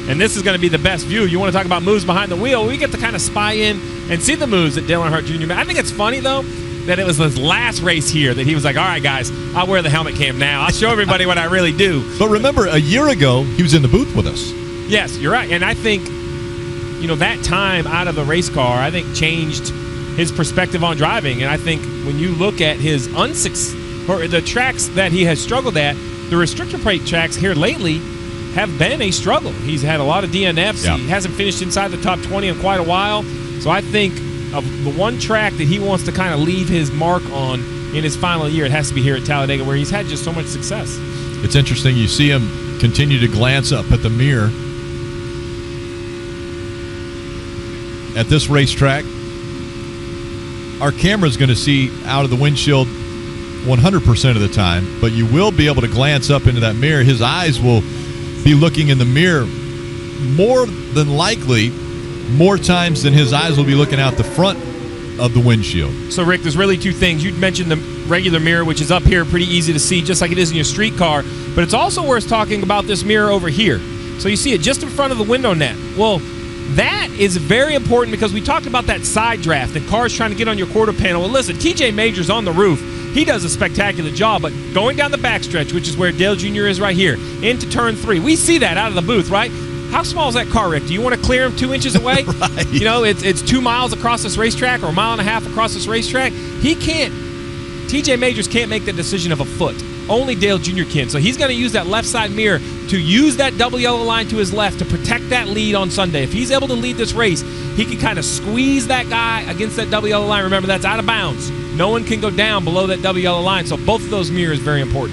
And this is going to be the best view. You want to talk about moves behind the wheel? We get to kind of spy in and see the moves that Dale Earnhardt Jr. made. I think it's funny, though, that it was his last race here that he was like, all right, guys, I'll wear the helmet cam now. I'll show everybody what I really do. But remember, a year ago, he was in the booth with us. Yes, you're right. And I think, that time out of the race car, I think changed his perspective on driving. And I think when you look at his the tracks that he has struggled at, the restrictor plate tracks here lately have been a struggle. He's had a lot of DNFs. Yeah. He hasn't finished inside the top 20 in quite a while. So I think of the one track that he wants to kind of leave his mark on in his final year, it has to be here at Talladega, where he's had just so much success. It's interesting. You see him continue to glance up at the mirror. At this racetrack, our camera's going to see out of the windshield 100% of the time, but you will be able to glance up into that mirror. His eyes will be looking in the mirror more than likely, more times than his eyes will be looking out the front of the windshield. So, Rick, there's really two things. You mentioned the regular mirror, which is up here, pretty easy to see, just like it is in your street car, but it's also worth talking about this mirror over here. So you see it just in front of the window net. Well, that is very important because we talked about that side draft and cars trying to get on your quarter panel. Well, listen, TJ Major's on the roof. He does a spectacular job, but going down the backstretch, which is where Dale Jr. is right here, into turn 3, we see that out of the booth, right? How small is that car, Rick? Do you want to clear him 2 inches away? Right. It's 2 miles across this racetrack or a mile and a half across this racetrack. TJ Majors can't make the decision of a foot. Only Dale Jr. can. So he's going to use that left side mirror to use that double yellow line to his left to protect that lead on Sunday. If he's able to lead this race, he can kind of squeeze that guy against that double yellow line. Remember, that's out of bounds. No one can go down below that double yellow line. So both of those mirrors are very important.